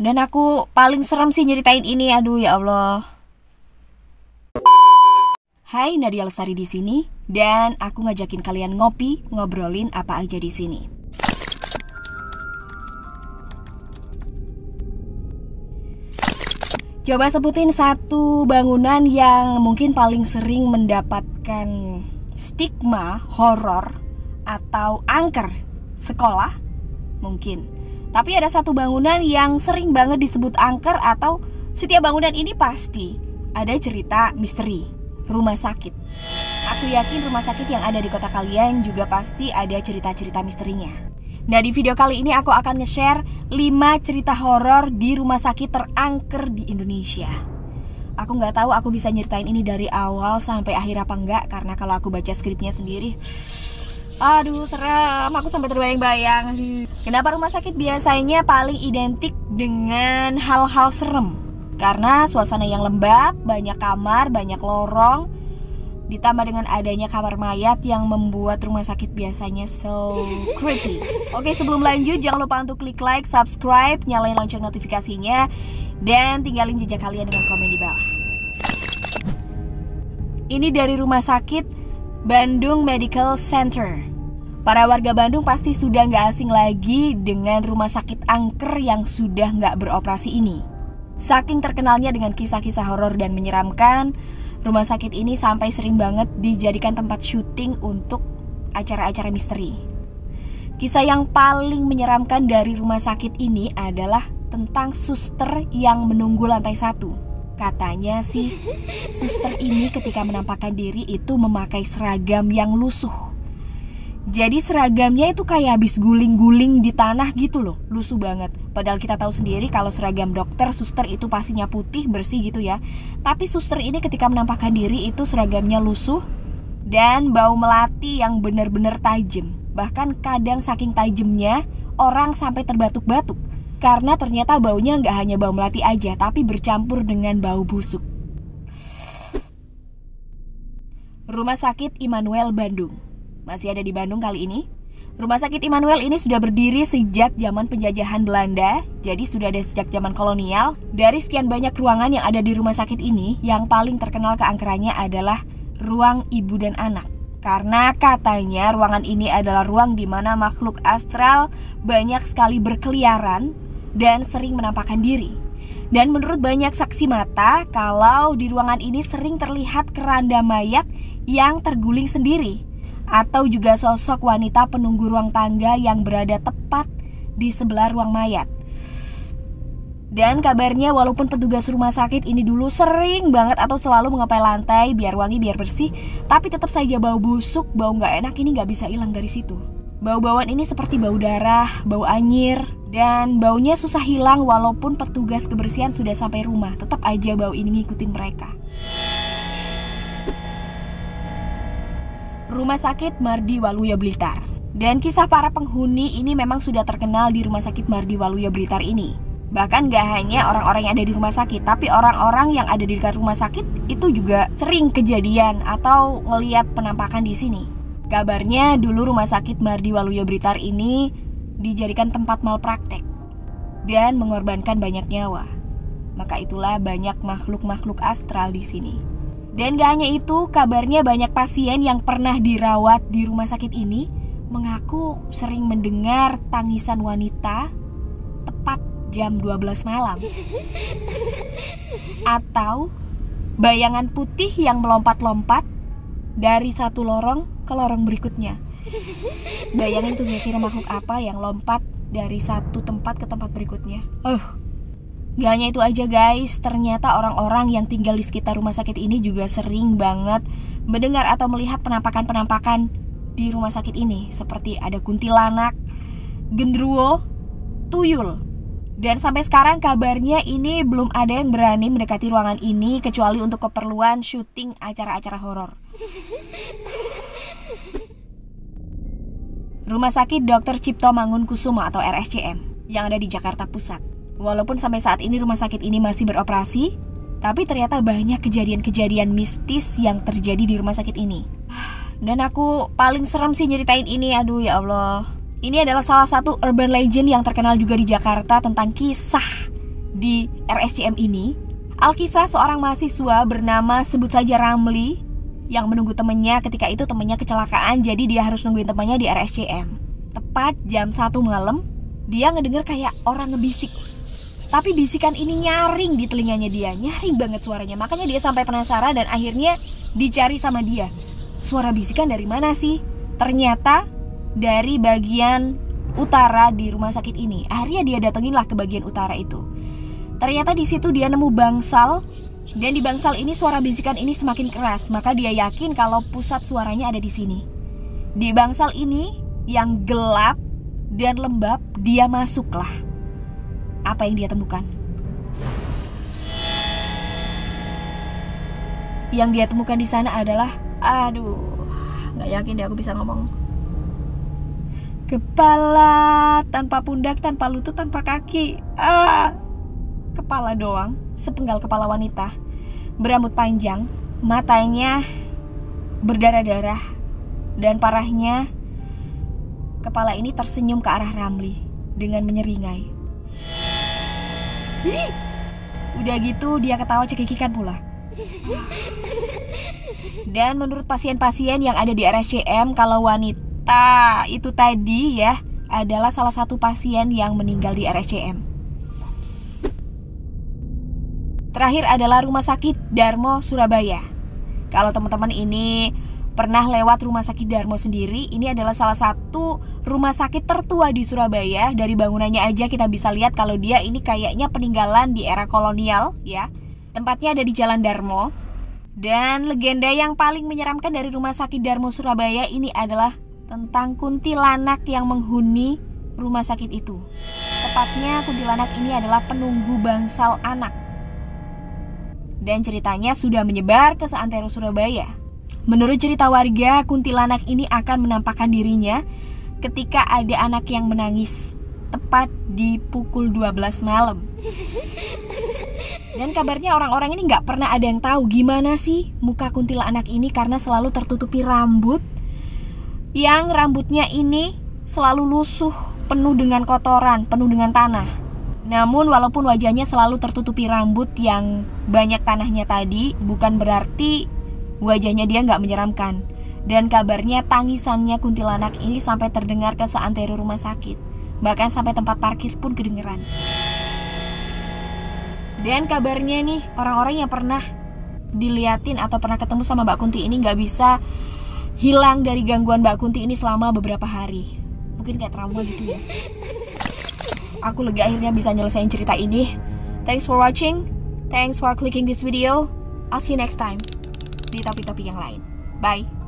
Dan aku paling serem sih nyeritain ini, aduh ya Allah. Hai, Nadia Lestari di sini, dan aku ngajakin kalian ngopi, ngobrolin apa aja di sini. Coba sebutin satu bangunan yang mungkin paling sering mendapatkan stigma horor atau angker. Sekolah? Mungkin. Tapi ada satu bangunan yang sering banget disebut angker atau setiap bangunan ini pasti ada cerita misteri. Rumah sakit. Aku yakin rumah sakit yang ada di kota kalian juga pasti ada cerita-cerita misterinya. Nah, di video kali ini aku akan nge-share 5 cerita horor di rumah sakit terangker di Indonesia. Aku nggak tahu aku bisa nyeritain ini dari awal sampai akhir apa enggak, karena kalau aku baca skripnya sendiri, aduh serem, aku sampai terbayang-bayang. Kenapa rumah sakit biasanya paling identik dengan hal-hal serem? Karena suasana yang lembab, banyak kamar, banyak lorong, ditambah dengan adanya kamar mayat yang membuat rumah sakit biasanya so creepy. Oke, sebelum lanjut jangan lupa untuk klik like, subscribe, nyalain lonceng notifikasinya, dan tinggalin jejak kalian dengan komen di bawah. Ini dari Rumah Sakit Bandung Medical Center. Para warga Bandung pasti sudah nggak asing lagi dengan rumah sakit angker yang sudah nggak beroperasi ini. Saking terkenalnya dengan kisah-kisah horor dan menyeramkan, rumah sakit ini sampai sering banget dijadikan tempat syuting untuk acara-acara misteri. Kisah yang paling menyeramkan dari rumah sakit ini adalah tentang suster yang menunggu lantai 1. Katanya sih, suster ini ketika menampakkan diri itu memakai seragam yang lusuh. Jadi seragamnya itu kayak habis guling-guling di tanah gitu loh, lusuh banget. Padahal kita tahu sendiri kalau seragam dokter, suster itu pastinya putih, bersih gitu ya. Tapi suster ini ketika menampakkan diri itu seragamnya lusuh dan bau melati yang benar-benar tajam. Bahkan kadang saking tajamnya orang sampai terbatuk-batuk. Karena ternyata baunya nggak hanya bau melati aja, tapi bercampur dengan bau busuk. Rumah Sakit Immanuel Bandung. Masih ada di Bandung kali ini. Rumah Sakit Immanuel ini sudah berdiri sejak zaman penjajahan Belanda. Jadi sudah ada sejak zaman kolonial. Dari sekian banyak ruangan yang ada di rumah sakit ini, yang paling terkenal keangkerannya adalah ruang ibu dan anak. Karena katanya ruangan ini adalah ruang di mana makhluk astral banyak sekali berkeliaran dan sering menampakkan diri. Dan menurut banyak saksi mata, kalau di ruangan ini sering terlihat keranda mayat yang terguling sendiri, atau juga sosok wanita penunggu ruang tangga yang berada tepat di sebelah ruang mayat. Dan kabarnya walaupun petugas rumah sakit ini dulu sering banget atau selalu mengepel lantai biar wangi, biar bersih, tapi tetap saja bau busuk, bau nggak enak ini nggak bisa hilang dari situ. Bau-bauan ini seperti bau darah, bau anyir, dan baunya susah hilang walaupun petugas kebersihan sudah sampai rumah. Tetap aja bau ini ngikutin mereka. Rumah Sakit Mardi Waluyo Blitar. Dan kisah para penghuni ini memang sudah terkenal di Rumah Sakit Mardi Waluyo Blitar ini. Bahkan gak hanya orang-orang yang ada di rumah sakit, tapi orang-orang yang ada di dekat rumah sakit itu juga sering kejadian atau ngelihat penampakan di sini. Kabarnya dulu Rumah Sakit Mardi Waluyo Blitar ini dijadikan tempat malpraktek dan mengorbankan banyak nyawa. Maka itulah banyak makhluk-makhluk astral di sini. Dan gak hanya itu, kabarnya banyak pasien yang pernah dirawat di rumah sakit ini mengaku sering mendengar tangisan wanita tepat jam 12 malam. Atau bayangan putih yang melompat-lompat dari satu lorong ke lorong berikutnya. Bayangin tuh kira-kira makhluk apa yang lompat dari satu tempat ke tempat berikutnya. Gak hanya itu aja guys, ternyata orang-orang yang tinggal di sekitar rumah sakit ini juga sering banget mendengar atau melihat penampakan-penampakan di rumah sakit ini. Seperti ada kuntilanak, genderuwo, tuyul. Dan sampai sekarang kabarnya ini belum ada yang berani mendekati ruangan ini kecuali untuk keperluan syuting acara-acara horor. Rumah Sakit Dr. Cipto Mangunkusumo atau RSCM yang ada di Jakarta Pusat. Walaupun sampai saat ini rumah sakit ini masih beroperasi, tapi ternyata banyak kejadian-kejadian mistis yang terjadi di rumah sakit ini. Dan aku paling serem sih nyeritain ini, aduh ya Allah. Ini adalah salah satu urban legend yang terkenal juga di Jakarta tentang kisah di RSCM ini. Alkisah seorang mahasiswa bernama sebut saja Ramli yang menunggu temannya. Ketika itu temannya kecelakaan, jadi dia harus nungguin temannya di RSCM. Tepat jam 1 malam, dia ngedenger kayak orang ngebisik. Tapi bisikan ini nyaring di telinganya dia, nyaring banget suaranya. Makanya dia sampai penasaran dan akhirnya dicari sama dia. Suara bisikan dari mana sih? Ternyata dari bagian utara di rumah sakit ini. Akhirnya dia datengin lah ke bagian utara itu. Ternyata di situ dia nemu bangsal, dan di bangsal ini suara bisikan ini semakin keras. Maka dia yakin kalau pusat suaranya ada di sini. Di bangsal ini yang gelap dan lembab, dia masuklah. Apa yang dia temukan? Yang dia temukan di sana adalah, nggak yakin deh aku bisa ngomong. Kepala tanpa pundak, tanpa lutut, tanpa kaki. Kepala doang, sepenggal kepala wanita, berambut panjang, matanya berdarah-darah, dan parahnya kepala ini tersenyum ke arah Ramli dengan menyeringai. Udah gitu dia ketawa cekikikan pula. Dan menurut pasien-pasien yang ada di RSCM, kalau wanita itu tadi ya adalah salah satu pasien yang meninggal di RSCM. Terakhir adalah Rumah Sakit Darmo Surabaya. Kalau teman-teman ini pernah lewat Rumah Sakit Darmo sendiri, ini adalah salah satu rumah sakit tertua di Surabaya. Dari bangunannya aja kita bisa lihat kalau dia ini kayaknya peninggalan di era kolonial ya. Tempatnya ada di Jalan Darmo. Dan legenda yang paling menyeramkan dari Rumah Sakit Darmo Surabaya ini adalah tentang kuntilanak yang menghuni rumah sakit itu. Tepatnya kuntilanak ini adalah penunggu bangsal anak. Dan ceritanya sudah menyebar ke seantero Surabaya. Menurut cerita warga, kuntilanak ini akan menampakkan dirinya ketika ada anak yang menangis tepat di pukul 12 malam. Dan kabarnya orang-orang ini gak pernah ada yang tahu gimana sih muka kuntilanak ini, karena selalu tertutupi rambut yang rambutnya ini selalu lusuh, penuh dengan kotoran, penuh dengan tanah. Namun walaupun wajahnya selalu tertutupi rambut yang banyak tanahnya tadi, bukan berarti wajahnya dia gak menyeramkan. Dan kabarnya tangisannya kuntilanak ini sampai terdengar ke seantero rumah sakit. Bahkan sampai tempat parkir pun kedengeran. Dan kabarnya nih, orang-orang yang pernah diliatin atau pernah ketemu sama Mbak Kunti ini gak bisa hilang dari gangguan Mbak Kunti ini selama beberapa hari. Mungkin kayak trauma gitu ya. Aku lega akhirnya bisa nyelesain cerita ini. Thanks for watching. Thanks for clicking this video. I'll see you next time di topik-topik yang lain. Bye.